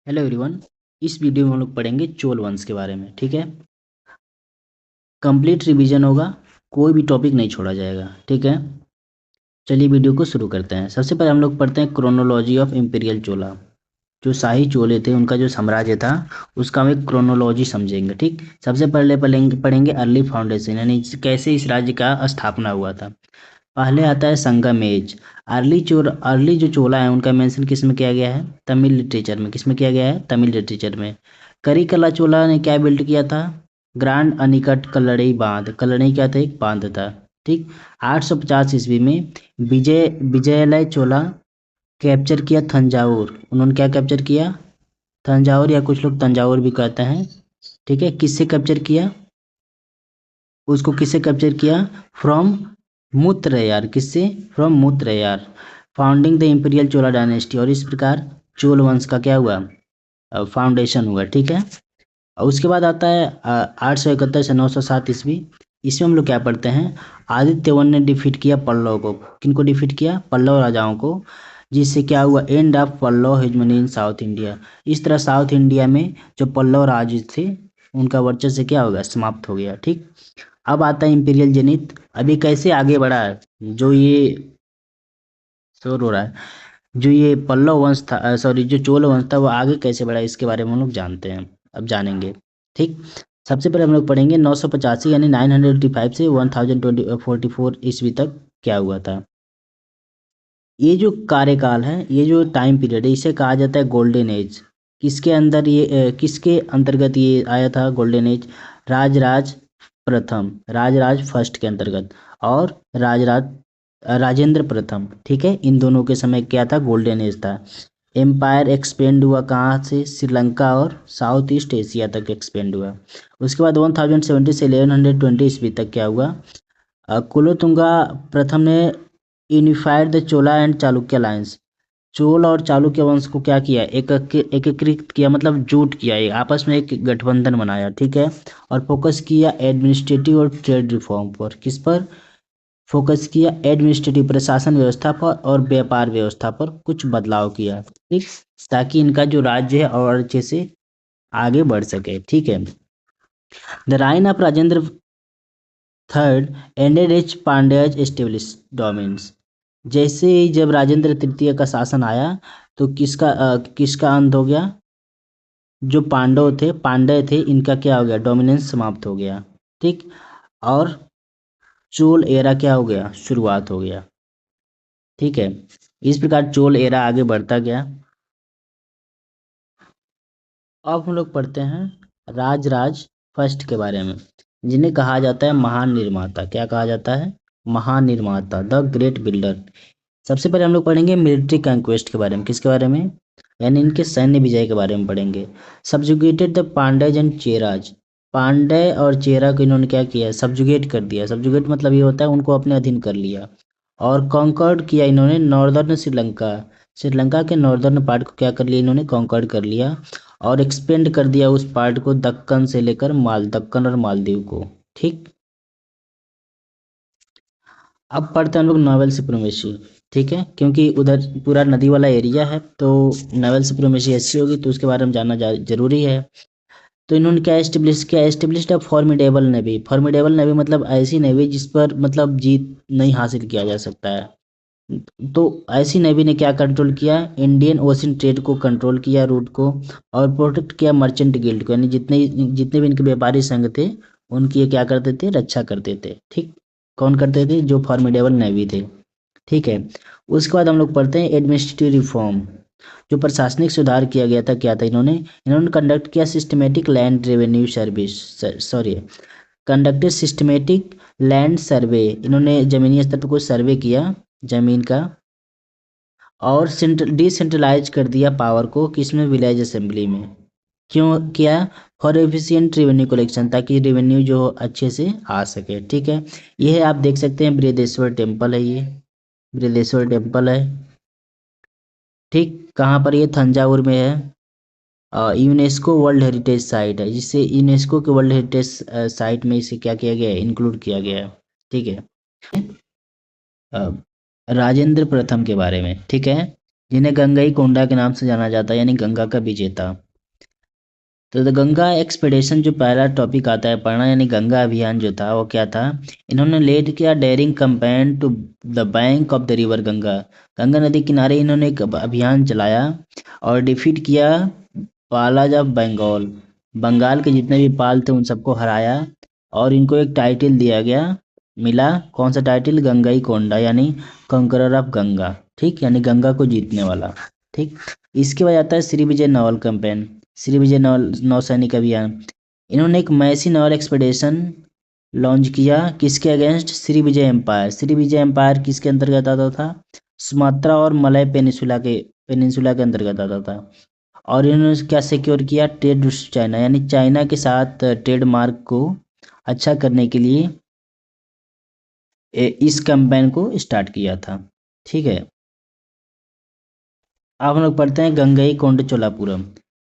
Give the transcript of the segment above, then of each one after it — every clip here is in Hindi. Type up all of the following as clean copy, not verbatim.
Hello everyone. इस वीडियो में हम लोग पढ़ेंगे चोल वंश के बारे में। ठीक है, कंप्लीट रिवीजन होगा, कोई भी टॉपिक नहीं छोड़ा जाएगा। ठीक है, चलिए वीडियो को शुरू करते हैं। सबसे पहले हम लोग पढ़ते हैं क्रोनोलॉजी ऑफ इम्पीरियल चोला। जो शाही चोले थे, उनका जो साम्राज्य था, उसका हम एक क्रोनोलॉजी समझेंगे। ठीक, सबसे पहले पढ़ेंगे अर्ली फाउंडेशन, यानी कैसे इस राज्य का स्थापना हुआ था। पहले आता है संगम एज। अर्ली जो चोला है, उनका मेंशन किस में किया गया है? तमिल लिटरेचर में। किस में किया गया है? तमिल लिटरेचर में। करिकला चोला ने क्या बिल्ड किया था? ग्रांड अनिकट कल्लड़ई बांध। कल्लड़ई क्या था? एक बांध था। ठीक, 850 ईस्वी में विजयलय चोला कैप्चर किया तंजावुर। उन्होंने क्या कैप्चर किया? तंजावुर, या कुछ लोग तंजावुर भी कहते हैं। ठीक है, किससे कैप्चर किया उसको? किससे कैप्चर किया? फ्रॉम मुत्रयार। किससे? From Muttarayar, founding the imperial Chola dynasty. और इस प्रकार चोल वंश का क्या हुआ? फाउंडेशन हुआ। ठीक है, और उसके बाद आता है 871 से 907 ईस्वी। इसमें हम लोग क्या पढ़ते हैं? आदित्य वन ने डिफीट किया पल्लव को। किनको डिफीट किया? पल्लव राजाओं को। जिससे क्या हुआ? End of Pallava hegemony in south India. इस तरह साउथ इंडिया में जो पल्लव राज थे, उनका वर्चस्व क्या हो गया? समाप्त हो गया। ठीक, अब आता है इंपीरियल जेनिथ। अभी कैसे आगे बढ़ा है? जो ये शोर हो रहा है, जो ये पल्लव वंश था, सॉरी, जो चोल वंश था, वो आगे कैसे बढ़ा, इसके बारे में हम लोग जानते हैं, अब जानेंगे। ठीक, सबसे पहले हम लोग पढ़ेंगे 985 यानी 985 से 1044 ईस्वी तक क्या हुआ था। ये जो कार्यकाल है, ये जो टाइम पीरियड है, इसे कहा जाता है गोल्डन एज। किसके अंदर ये किसके अंतर्गत ये आया था गोल्डन एज? राजराज प्रथम, राजराज फर्स्ट के अंतर्गत, और राजेंद्र प्रथम। ठीक है, इन दोनों के समय क्या था? गोल्डन एज था। एम्पायर एक्सपेंड हुआ कहाँ से? श्रीलंका और साउथ ईस्ट एशिया तक एक्सपेंड हुआ। उसके बाद 1070 से 1120 ईस्वी तक क्या हुआ? कुलोतुंगा प्रथम ने unified the Chola and Chalukya alliance. Chola और चालुक्य वंश को क्या किया? एकीकृत किया, मतलब जुट किया, ये आपस में एक गठबंधन बनाया। ठीक है, और फोकस किया एडमिनिस्ट्रेटिव और ट्रेड रिफॉर्म पर। किस पर फोकस किया? एडमिनिस्ट्रेटिव, प्रशासन व्यवस्था पर, और व्यापार व्यवस्था पर कुछ बदलाव किया। ठीक, ताकि इनका जो राज्य है और अच्छे से आगे बढ़ सके। ठीक है, the reign of Rajendra third ended H Pandyas establish domains. जैसे ही जब राजेंद्र तृतीय का शासन आया, तो किसका अंत हो गया? जो पांड्य थे, इनका क्या हो गया? डोमिनेंस समाप्त हो गया। ठीक, और चोल एरा क्या हो गया? शुरुआत हो गया। ठीक है, इस प्रकार चोल एरा आगे बढ़ता गया। अब हम लोग पढ़ते हैं राजराज फर्स्ट के बारे में, जिन्हें कहा जाता है महान निर्माता। क्या कहा जाता है? महान निर्माता, द ग्रेट बिल्डर। सबसे पहले हम लोग पढ़ेंगे मिलिट्री कंक्वेस्ट के बारे में। किसके बारे में? यानी इनके सैन्य विजय के बारे में पढ़ेंगे। Subjugated the पांड्यज and Cheras. Pandya और चेरा को इन्होंने क्या किया? सब्जुगेट कर दिया। सब्जुगेट मतलब ये होता है उनको अपने अधीन कर लिया। और कॉन्कर्ड किया इन्होंने नॉर्दर्न श्रीलंका। श्रीलंका के नॉर्दर्न पार्ट को क्या कर लिया इन्होंने? कॉन्कर्ड कर लिया, और एक्सपेंड कर दिया उस पार्ट को, दक्कन से लेकर दक्कन और मालदीव को। ठीक, अब पढ़ते हैं हम लोग नावल सुप्रीमेसी। ठीक है, क्योंकि उधर पूरा नदी वाला एरिया है, तो नावल सुप्रीमेसी अच्छी होगी, तो उसके बारे में जानना जरूरी है। तो इन्होंने क्या एस्टेब्लिश किया? एस्टेब्लिश्ड अ फॉर्मिडेबल नेवी। फॉर्मिडेबल नेवी मतलब ऐसी नेवी जिस पर मतलब जीत नहीं हासिल किया जा सकता है। तो ऐसी नेवी ने क्या कंट्रोल किया? इंडियन ओशन ट्रेड को कंट्रोल किया, रूट को, और प्रोटेक्ट किया मर्चेंट गिल्ड को, यानी जितने जितने भी इनके व्यापारी संघ थे, उनकी ये क्या करते थे? रक्षा करते थे। ठीक, कौन करते थे? जो फॉर्मिडेबल नेवी थे। ठीक है, उसके बाद हम लोग पढ़ते हैं एडमिनिस्ट्रेटिव रिफॉर्म। जो प्रशासनिक सुधार किया गया था, क्या था? इन्होंने कंडक्ट किया systematic land revenue service, sorry, conducted systematic land survey. इन्होंने जमीनी स्तर पर कुछ सर्वे किया जमीन का, और डिसेंट्रलाइज कर दिया पावर को, किसमें? विलेज असेंबली में। क्यों किया? फॉर एफिशिएंट रेवेन्यू कलेक्शन, ताकि रेवेन्यू जो हो अच्छे से आ सके। ठीक है, ये है, आप देख सकते हैं बृहदेश्वर टेम्पल है, ये बृहदेश्वर टेम्पल है। ठीक, कहाँ पर? ये तंजावुर में है। यूनेस्को वर्ल्ड हेरिटेज साइट है, जिससे यूनेस्को के वर्ल्ड हेरिटेज साइट में इसे क्या किया गया है? इंक्लूड किया गया है। ठीक है, अ, राजेंद्र प्रथम के बारे में। ठीक है, जिन्हें गंगई कोंडा के नाम से जाना जाता है, यानी गंगा का विजेता। तो द गंगा एक्सपेडिशन जो पहला टॉपिक आता है पढ़ना, यानी गंगा अभियान जो था वो क्या था, इन्होंने लेड किया daring campaign to the bank of the river Ganga. Ganga नदी किनारे इन्होंने एक अभियान चलाया और डिफीट किया पालाज ऑफ बंगाल, बंगाल के जितने भी पाल थे उन सबको हराया। और इनको एक टाइटल दिया गया, मिला, कौन सा टाइटल, गंगई कोंडा, यानी कंकरर ऑफ गंगा। ठीक, यानी गंगा को जीतने वाला। ठीक, इसके बाद आता है श्री विजय नावल कैंपेन, श्री विजय नौसैनिक अभियान। इन्होंने एक मैसी नावल एक्सपेडिशन लॉन्च किया, किसके against, Shri Vijay empire. Shri Vijay empire किसके अंतर्गत आता था, सुमात्रा और मलय पेनिनसुला के अंतर्गत आता था। और इन्होंने क्या सिक्योर किया, ट्रेड चाइना, यानी चाइना के साथ ट्रेड मार्क को अच्छा करने के लिए इस कैंपेन को स्टार्ट किया था। ठीक है, अब हम लोग पढ़ते हैं गंगई कोंड चोलापुरम।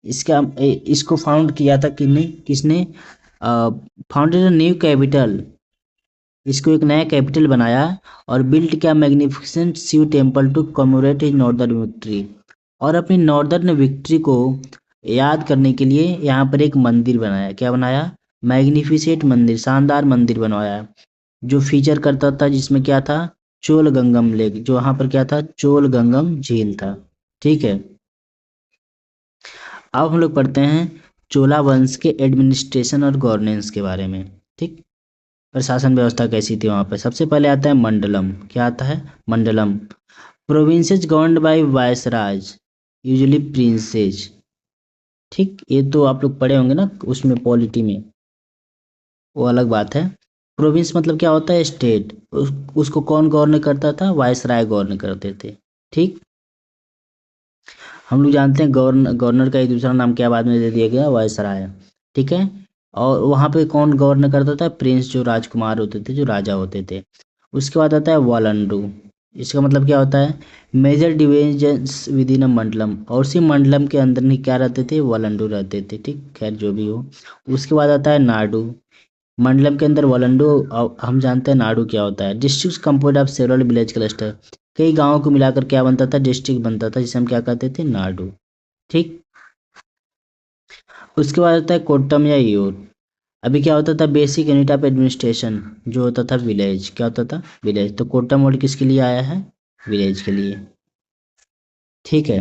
इसको फाउंड किया था किसने, फाउंडेड न्यू कैपिटल, इसको एक नया कैपिटल बनाया और बिल्ट किया magnificent Shiva temple to commemorate his northern victory. और अपनी नॉर्दर्न विक्ट्री को याद करने के लिए यहाँ पर एक मंदिर बनाया, क्या बनाया, मैग्निफिसेंट मंदिर, शानदार मंदिर बनवाया, जो फीचर करता था, जिसमें क्या था, चोल गंगम लेक, जो वहाँ पर क्या था, चोल गंगम झील था। ठीक है, अब हम लोग पढ़ते हैं चोला वंश के एडमिनिस्ट्रेशन और गवर्नेंस के बारे में। ठीक, प्रशासन व्यवस्था कैसी थी वहाँ पे। सबसे पहले आता है मंडलम, क्या आता है, mandalam, provinces governed by viceroys, usually princes. ठीक, ये तो आप लोग पढ़े होंगे ना उसमें पॉलिटी में, वो अलग बात है। प्रोविंस मतलब क्या होता है, स्टेट, उसको कौन गवर्न करता था, वायसराय गवर्न करते थे। ठीक, हम लोग जानते हैं गवर्नर का एक दूसरा नाम क्या बाद में दे दिया गया, वायसराय। ठीक है, और वहाँ पे कौन गवर्न करता था, प्रिंस, जो राजकुमार होते थे, जो राजा होते थे। उसके बाद आता है वालंडू, इसका मतलब क्या होता है, मेजर डिविजन्स विद इन अ मंडलम, और उसी मंडलम के अंदर ही क्या रहते थे, वालंडू रहते थे। ठीक, खैर जो भी हो। उसके बाद आता है नाडू, मंडलम के अंदर वालंडू, हम जानते हैं नाडू क्या होता है, district compose of several village cluster, कई गांवों को मिलाकर क्या बनता था, डिस्ट्रिक्ट बनता था, जिसे हम क्या कहते थे, नाडू। ठीक, उसके बाद आता है कोट्टम या ईयोर। अभी क्या होता था, बेसिक यूनिट ऑफ एडमिनिस्ट्रेशन जो होता था विलेज, क्या होता था, विलेज। तो कोट्टम वर्ड किसके लिए आया है, विलेज के लिए। ठीक है,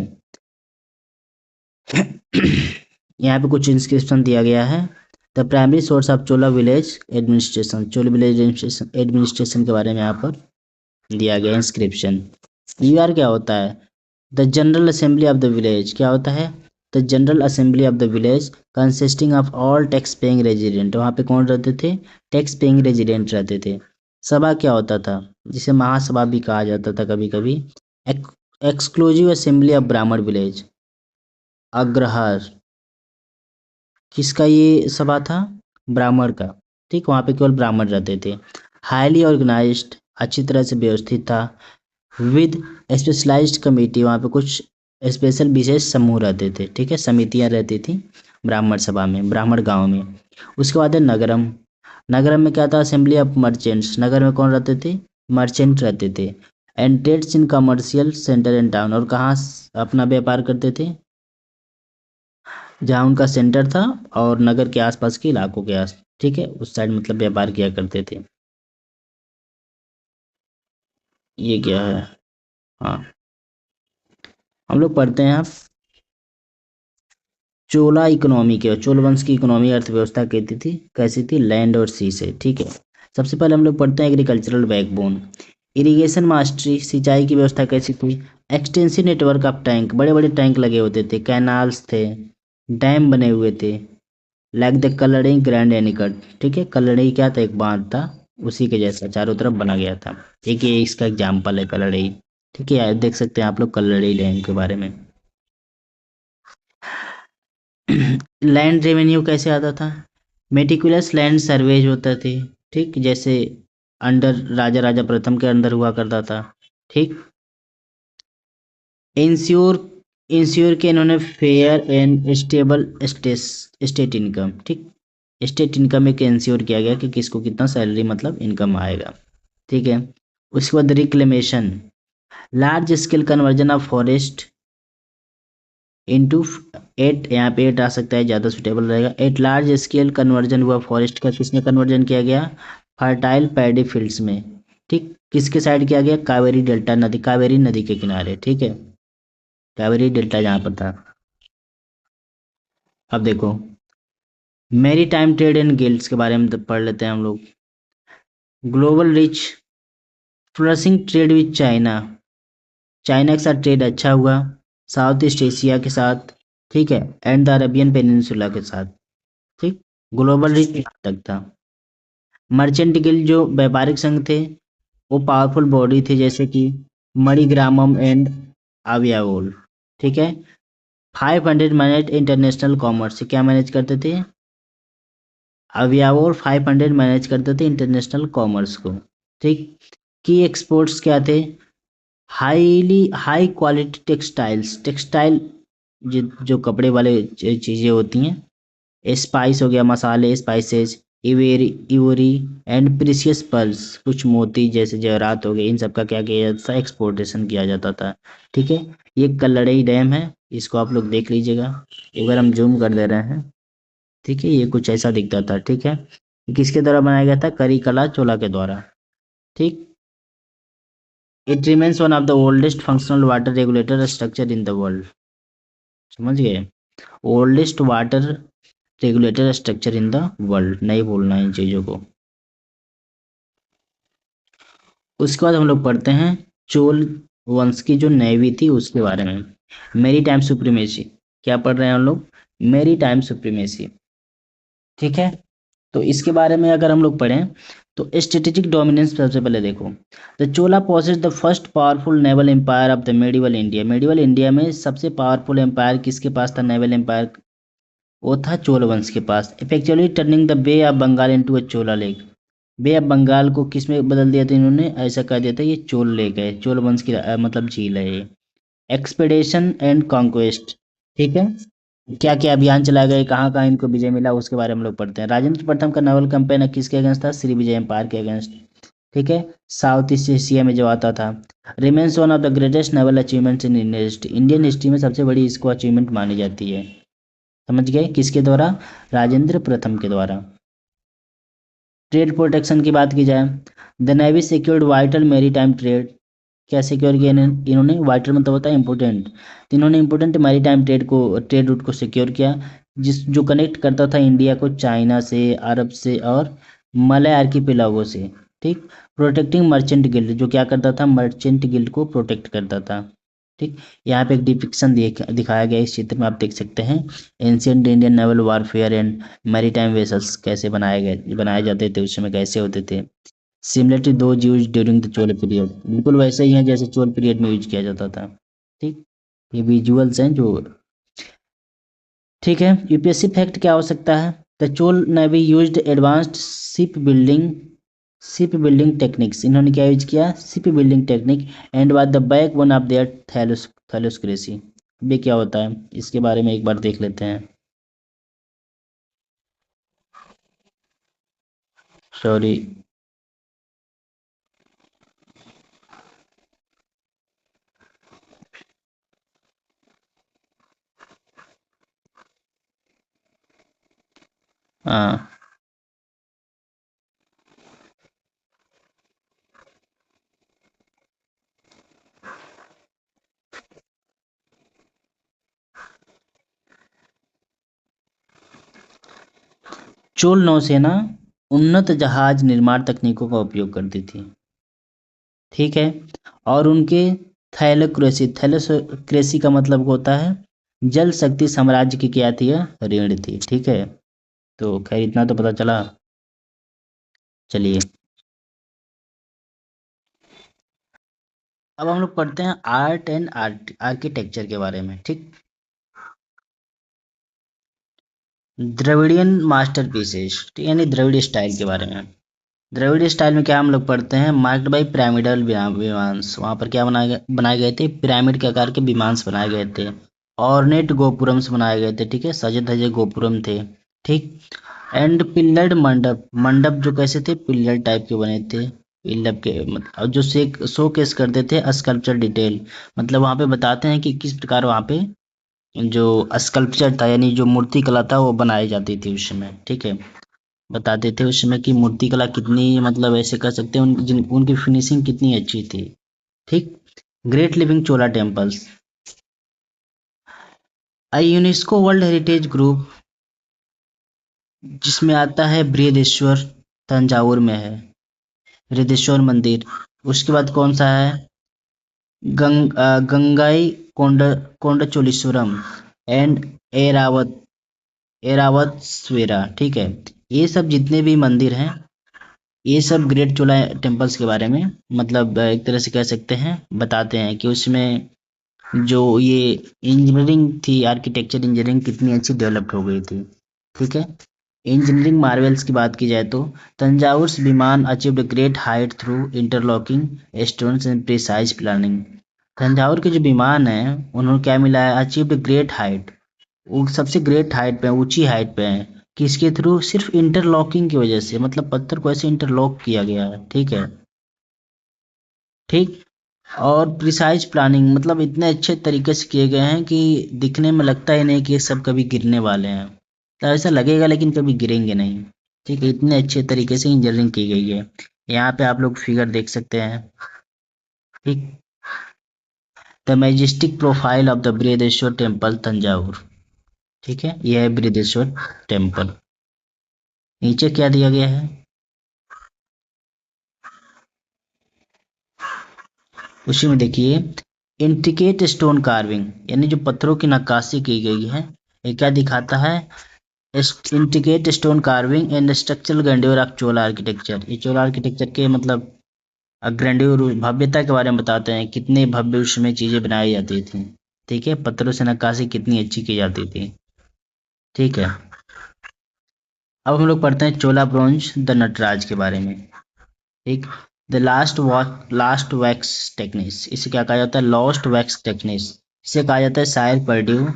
यहाँ पे कुछ इंस्क्रिप्शन दिया गया है, the primary source of Chola village administration, Chola village administration के बारे में यहाँ पर दिया गया इंस्क्रिप्शन। यूआर क्या होता है, the general assembly of the village, क्या होता है, the general assembly of the village consisting of all tax paying resident, वहाँ पे कौन रहते थे, टैक्स पेइंग रेजिडेंट रहते थे। सभा क्या होता था, जिसे महासभा भी कहा जाता था कभी कभी। एक्सक्लूसिव असेंबली ऑफ ब्राह्मण विलेज, अग्रहार, किसका ये सभा था, ब्राह्मण का। ठीक, वहाँ पे केवल ब्राह्मण रहते थे। हाईली ऑर्गेनाइज्ड, अच्छी तरह से व्यवस्थित था, विद स्पेशलाइज्ड कमेटी, वहाँ पे कुछ स्पेशल विशेष समूह रहते थे। ठीक है, समितियाँ रहती थी ब्राह्मण सभा में, ब्राह्मण गांव में। उसके बाद है नगरम, नगरम में क्या था, असेंबली ऑफ मर्चेंट्स, नगर में कौन रहते थे, मर्चेंट रहते थे। And trades in commercial centre and town, और कहाँ अपना व्यापार करते थे, जहाँ उनका सेंटर था और नगर के आसपास के इलाकों के आस, ठीक है, उस साइड मतलब व्यापार किया करते थे। ये क्या है, हाँ, हम लोग पढ़ते हैं आप चोला इकोनॉमी के, चोल वंश की इकोनॉमी अर्थव्यवस्था कहती थी, कैसी थी, लैंड और सी से। ठीक है, सबसे पहले हम लोग पढ़ते हैं एग्रीकल्चरल बैकबोन, इरिगेशन मास्टरी, सिंचाई की व्यवस्था कैसी थी, एक्सटेंसिव नेटवर्क ऑफ टैंक, बड़े बड़े टैंक लगे होते थे, कैनाल्स थे, डैम बने हुए थे, लाइक द कलड़ी ग्रैंड एनिकट। ठीक है, कलड़ी क्या था, एक बांध था, उसी के जैसा चारों तरफ बना गया था। एक ये इसका एग्जाम्पल है कलड़ी। ठीक है, देख सकते हैं आप लोग कलड़ी डैम के बारे में। लैंड रेवेन्यू कैसे आता था, मेटिकुलस लैंड सर्वेज होते थे। ठीक, जैसे अंडर राजा राजा प्रथम के अंदर हुआ करता था। ठीक, इंश्योर, इंश्योर के इन्होंने fair and stable state income. ठीक, स्टेट इनकम एक इंश्योर किया गया कि किसको कितना सैलरी मतलब इनकम आएगा। ठीक है, उसके बाद reclamation, large scale conversion of forest into 8, यहाँ पे 8 आ सकता है, ज़्यादा सुटेबल रहेगा। एट लार्ज स्केल कन्वर्जन हुआ फॉरेस्ट का, किसमें कन्वर्जन किया गया? फर्टाइल पैडी फील्ड्स में। ठीक, किसके साइड किया गया? कावेरी डेल्टा नदी, कावेरी नदी के किनारे। ठीक है, कावेरी डेल्टा जहाँ पर था। अब देखो maritime trade and guilds के बारे में पढ़ लेते हैं हम लोग। Global rich flourishing trade with China, China के साथ ट्रेड अच्छा हुआ, साउथ ईस्ट एशिया के साथ, ठीक है, एंड द अरेबियन पेनिनसुला के साथ। ठीक, ग्लोबल रिच यहाँ तक था। मर्चेंट गिल्ड जो व्यापारिक संघ थे वो पावरफुल बॉडी थे, जैसे कि मणिग्रामम एंड आवियावोल। ठीक है, 500 मैनेज इंटरनेशनल कॉमर्स, क्या मैनेज करते थे? अवियावोर 500 मैनेज करते थे इंटरनेशनल कॉमर्स को। ठीक, की एक्सपोर्ट्स क्या थे? हाई क्वालिटी टेक्सटाइल्स, टेक्सटाइल जो कपड़े वाले चीज़ें होती हैं, स्पाइस हो गया, मसाले, spices, ivory and precious pearls, कुछ मोती जैसे जवाहरात हो गए, इन सब का क्या किया जाता था? एक्सपोर्टेशन किया जाता था। ठीक है, ये कल्लड़ई डैम है, इसको आप लोग देख लीजिएगा, एक बार हम जूम कर दे रहे हैं। ठीक है, ये कुछ ऐसा दिखता था। ठीक है, ये किसके द्वारा बनाया गया था? करिकला चोला के द्वारा। ठीक, it remains one of the oldest functional water regulator structure in the world. समझ गए? Oldest water regulator structure in the world, नहीं भूलना इन चीज़ों को। उसके बाद हम लोग पढ़ते हैं चोल वंश की जो नेवी थी उसके बारे में। मेरी टाइम सुप्रीमेसी, क्या पढ़ रहे हैं हम लोग? मेरी टाइम सुप्रीमेसी। ठीक है, तो इसके बारे में अगर हम लोग पढ़ें तो स्ट्रेटेजिक डोमिनेंस सबसे पहले देखो। The Chola possess the first powerful naval empire of the medieval India, medieval India में सबसे पावरफुल एम्पायर किसके पास था? नेवल एम्पायर, वो था चोल वंश के पास। Effectually turning the bay of Bengal into a Chola lake, bay of Bengal को किस में बदल दिया था इन्होंने? ऐसा कह दिया था ये चोल लेक है, चोल वंश की मतलब झील है ये। एक्सपेडिशन एंड कॉन्क्वेस्ट, ठीक है, क्या क्या अभियान चलाए गए, कहाँ कहाँ इनको विजय मिला, उसके बारे में हम लोग पढ़ते हैं। राजेंद्र प्रथम का नावल कैंपेन किसके अगेंस्ट था? श्री विजय एम्पायर के अगेंस्ट। ठीक है, साउथ ईस्ट एशिया में जो आता था। Remains one of the greatest naval achievements in Indian history, Indian history में सबसे बड़ी इसको अचीवमेंट मानी जाती है। समझ गए? किसके द्वारा? राजेंद्र प्रथम के द्वारा। ट्रेड प्रोटेक्शन की बात की जाए, the navy secured vital maritime trade, क्या सिक्योर किया इन्होंने? वाइटल मतलब होता है इंपोर्टेंट, तो इन्होंने important maritime trade route को सिक्योर किया, जो कनेक्ट करता था इंडिया को चाइना से, अरब से और मलय आर्किपेलागो से। ठीक, प्रोटेक्टिंग मर्चेंट गिल्ड, जो क्या करता था? मर्चेंट गिल्ड को प्रोटेक्ट करता था। ठीक, यहाँ पे एक डिपिक्शन दिखाया गया है, इस चित्र में आप देख सकते हैं। Ancient Indian naval warfare and maritime vessels कैसे बनाए जाते थे, उस समय कैसे होते थे। Similar to those used during the Chola period, बिल्कुल वैसे ही हैं जैसे चोल पीरियड में यूज किया जाता था। ठीक, ये विजुअल्स हैं जो। ठीक है, यूपीएससी फैक्ट क्या हो सकता है? The Chola navy used advanced ship building techniques, इन्होंने क्या यूज किया? Ship building technique, and was the backbone of their thalassocracy. ये क्या होता है, इसके बारे में एक बार देख लेते हैं। सॉरी, हाँ, चोल नौसेना उन्नत जहाज निर्माण तकनीकों का उपयोग करती थी। ठीक है, और उनके थैलोक्रेसी का मतलब होता है जल शक्ति साम्राज्य की क्या थी? ऋण थी। ठीक है, तो खैर इतना तो पता चला। चलिए, अब हम लोग पढ़ते हैं आर्ट एंड आर्किटेक्चर के बारे में। ठीक, द्रविडियन मास्टरपीसेस, ठीक, यानी द्रविड़ स्टाइल के बारे में। द्रविड़ स्टाइल में क्या हम लोग पढ़ते हैं? मार्क्ड बाई पिरामिडल विमांस, वहाँ पर क्या बनाए गए थे? पिरामिड के आकार के विमांस बनाए गए थे। ऑर्नेट गोपुरम्स बनाए गए थे। ठीक है, सजे धजे गोपुरम थे। ठीक, एंड पिल्लर्ड मंडप, मंडप जो कैसे थे? पिल्लर टाइप के बने थे। विल्लभ के और जो शो केस करते थे स्कल्पचर डिटेल, मतलब वहाँ पे बताते हैं कि किस प्रकार वहाँ पे जो स्कल्पचर था यानी जो मूर्ति कला था वो बनाई जाती थी उस समय, ठीक है। बताते थे उस समय की मूर्ति कला कितनी, मतलब ऐसे कह सकते हैं उनकी फिनिशिंग कितनी अच्छी थी, ठीक। Great living Chola temples, UNESCO world heritage group जिसमें आता है बृहदेश्वर, तंजावुर में है बृहदेश्वर मंदिर। उसके बाद कौन सा है, गंगाई कोंडचोलीश्वरम एंड एरावत एरावत स्वेरा, ठीक है। ये सब जितने भी मंदिर हैं, ये सब ग्रेट चोला टेम्पल्स के बारे में, मतलब एक तरह से कह सकते हैं, बताते हैं कि उसमें जो ये इंजीनियरिंग थी, आर्किटेक्चर इंजीनियरिंग कितनी अच्छी डेवलप्ड हो गई थी, ठीक है। इंजीनियरिंग मार्वल्स की बात की जाए तो तंजावुर विमान achieved great height through interlocking stones and precise planning. Thanjavur के जो विमान है उन्होंने क्या मिला है, अचीव्ड ग्रेट हाइट, वो सबसे ग्रेट हाइट पे है, ऊंची हाइट पे है, किसके थ्रू, सिर्फ इंटरलॉकिंग की वजह से, मतलब पत्थर को ऐसे इंटरलॉक किया गया है, ठीक है, ठीक। और प्रिसाइज प्लानिंग, मतलब इतने अच्छे तरीके से किए गए हैं कि दिखने में लगता ही नहीं कि ये सब कभी गिरने वाले हैं, तो ऐसा लगेगा लेकिन कभी गिरेंगे नहीं, ठीक है। इतने अच्छे तरीके से इंजीनियरिंग की गई है। यहाँ पे आप लोग फिगर देख सकते हैं, ठीक। The majestic profile of the Brihadeshwara temple Thanjavur, ठीक है, यह है बृहदेश्वर टेम्पल। नीचे क्या दिया गया है, उसी में देखिए, इंट्रिकेट स्टोन कार्विंग, यानी जो पत्थरों की नक्काशी की गई है, ये क्या दिखाता है, intricate stone carving and structural grandeur of Chola architecture. ये चोला आर्किटेक्चर के मतलब ग्रैंड्योर, भव्यता के बारे में बताते हैं, कितने भव्य उसमें चीजें बनाई जाती थी, ठीक है, पत्थरों से नक्काशी कितनी अच्छी की जाती थी, ठीक है। अब हम लोग पढ़ते हैं चोला ब्रोंज द नटराज के बारे में, ठीक। द लास्ट वैक्स टेक्निक्स, इसे क्या कहा जाता है, लॉस्ट वैक्स टेक्निक्स, इसे कहा जाता है cire perdue.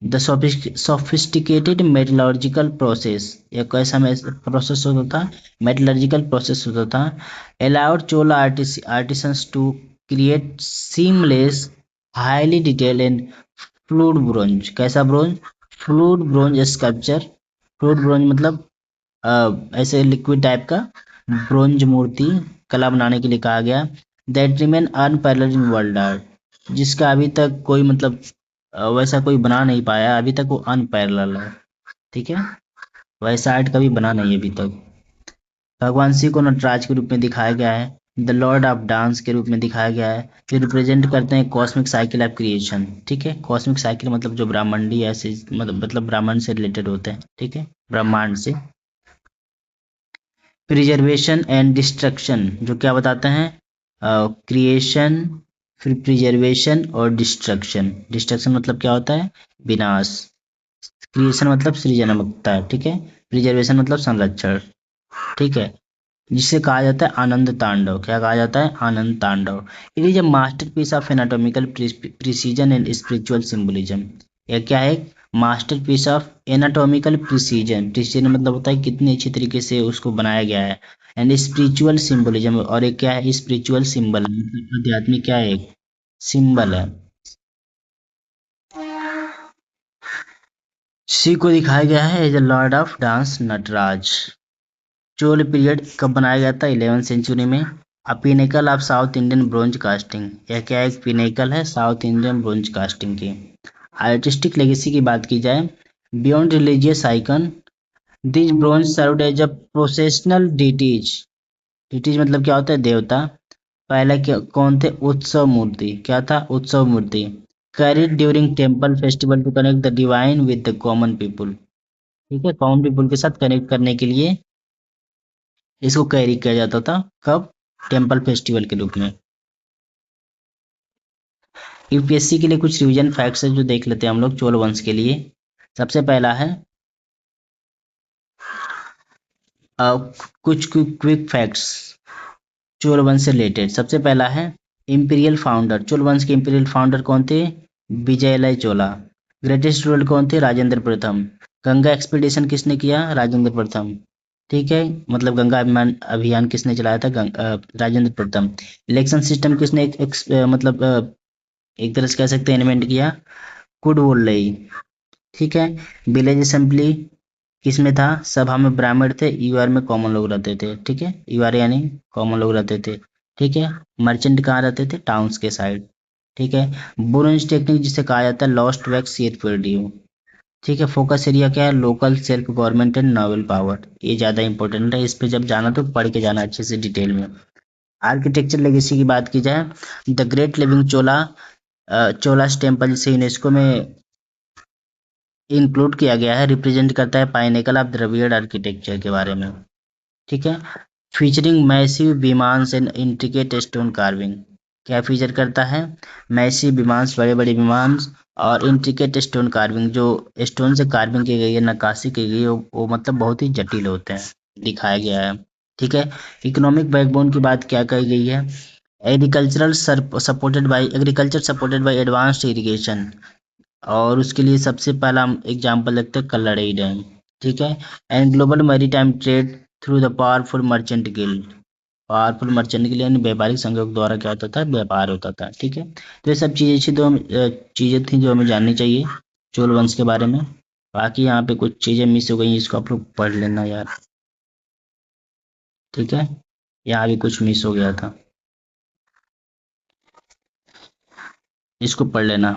The sophisticated metallurgical process, एक ऐसा प्रोसेस होता था, मेटलर्जिकल प्रोसेस होता था, allowed Chola artisans to create seamless highly detail and fluid bronze, कैसा bronze, fluid bronze sculpture. Fluid bronze मतलब ऐसे लिक्विड टाइप का ब्रोंज मूर्ति कला बनाने के लिए कहा गया, that remain unparalleled in world art, जिसका अभी तक कोई मतलब वैसा कोई बना नहीं पाया, अभी तक वो अनपैरेलल है, ठीक है, वैसा आर्ट कभी बना नहीं है अभी तक। भगवान शिव को नटराज के रूप में दिखाया गया है, द लॉर्ड ऑफ डांस के रूप में दिखाया गया है, जो रिप्रेजेंट करते हैं कॉस्मिक साइकिल ऑफ क्रिएशन, ठीक है। कॉस्मिक साइकिल मतलब जो ब्रह्मांडी ऐसे मतलब ब्राह्मण से रिलेटेड होते हैं, ठीक है, ब्रह्मांड से। प्रिजर्वेशन एंड डिस्ट्रक्शन, जो क्या बताते हैं, क्रिएशन, फिर प्रिजर्वेशन और डिस्ट्रक्शन। डिस्ट्रक्शन मतलब क्या होता है, विनाश। क्रिएशन मतलब सृजनात्मकता, ठीक है। प्रिजर्वेशन मतलब संरक्षण, ठीक है, जिसे कहा जाता है आनंद तांडव। क्या कहा जाता है, आनंद तांडव। It is a masterpiece of anatomical precision and spiritual symbolism. यह क्या है, masterpiece of anatomical precision. Precision मतलब होता है कितनी अच्छी तरीके से उसको बनाया गया है, एंड स्पिरिचुअल सिंबलिज्म, और एक क्या है, स्पिरिचुअल सिंबल, मतलब आध्यात्मिक क्या है, एक सिंबल है। शिव को दिखाया गया है as a lord of dance Nataraja. Chola period कब बनाया गया था, 11th सेंचुरी में। A pinnacle of south Indian bronze casting, यह क्या एक पिनेकल है साउथ इंडियन ब्रोंज कास्टिंग की। आर्टिस्टिक लेगेसी की बात की जाए, beyond religious icon, this bronze served as a processional deities. Deities मतलब क्या होता है, देवता। पहले क्या कौन थे, उत्सव मूर्ति, क्या था, उत्सव मूर्ति, carried during temple festival to connect the divine with the common people, ठीक है, कॉमन पीपुल के साथ कनेक्ट करने के लिए इसको कैरी किया जाता था, कब, टेम्पल फेस्टिवल के रूप में। यूपीएससी के लिए कुछ रिवीजन फैक्ट्स है जो देख लेते हैं हम लोग चोल वंश के लिए। सबसे पहला है अ, कुछ क्विक फैक्ट्स चोल वंश से रिलेटेड। सबसे पहला है इंपीरियल फाउंडर, चोल वंश के इंपीरियल फाउंडर कौन थे, विजयलय चोला। ग्रेटेस्ट रूलर कौन थे, राजेंद्र प्रथम। गंगा एक्सपीडिशन किसने किया, राजेंद्र प्रथम, ठीक है, मतलब गंगा अभियान अभियान किसने चलाया था? राजेंद्र प्रथम। इलेक्शन सिस्टम किसने मतलब एक तरह से कह सकते हैं इन्वेंट किया? कुड बोल रही। ठीक है। विलेज असेंबली किसमें था? सभा में ब्राह्मण थे, यूआर में कॉमन लोग रहते थे। ठीक है, यूआर यानी कॉमन लोग रहते थे। ठीक है। मर्चेंट कहाँ रहते थे? टाउन्स के साइड। ठीक है। बोरेंज टेक्निक जिसे कहा जाता है लॉस्ट वैक्स सीड प्रोड्यू। ठीक है। फोकस एरिया क्या है? Local self government and noble power. ये ज़्यादा इंपॉर्टेंट है, इस पे जब जाना तो पढ़ के जाना अच्छे से डिटेल में। आर्किटेक्चर लेगेसी की बात की जाए, the great living Chola Cholas temple जिसे यूनेस्को में इंक्लूड किया गया है, रिप्रेजेंट करता है पाइनेकल ऑफ द्रविड़ आर्किटेक्चर के बारे में। ठीक है। Featuring massive vimanas and intricate stone carving. क्या फीचर करता है? मैसिव विमान्स, बड़े बड़े विमान्स, और इंट्रिकेट स्टोन कार्विंग, जो स्टोन से कार्विंग की गई है, नक्काशी की गई है, वो मतलब बहुत ही जटिल होते हैं, दिखाया गया है। ठीक है। इकोनॉमिक बैकबोन की बात क्या कही गई है? Agriculture supported by advanced irrigation, और उसके लिए सबसे पहला हम एग्जाम्पल लगता है कल्लड़ई डैम। ठीक है। And global maritime trade through the powerful merchant guild. Powerful merchant guild यानी व्यापारिक संघों द्वारा क्या होता था? व्यापार होता था। ठीक है। तो ये सब चीज़ें थी जो हमें जाननी चाहिए चोल वंश के बारे में। बाकी यहाँ पे कुछ चीज़ें मिस हो गई, इसको आप लोग पढ़ लेना यार। ठीक है। यहाँ भी कुछ मिस हो गया था, इसको पढ़ लेना।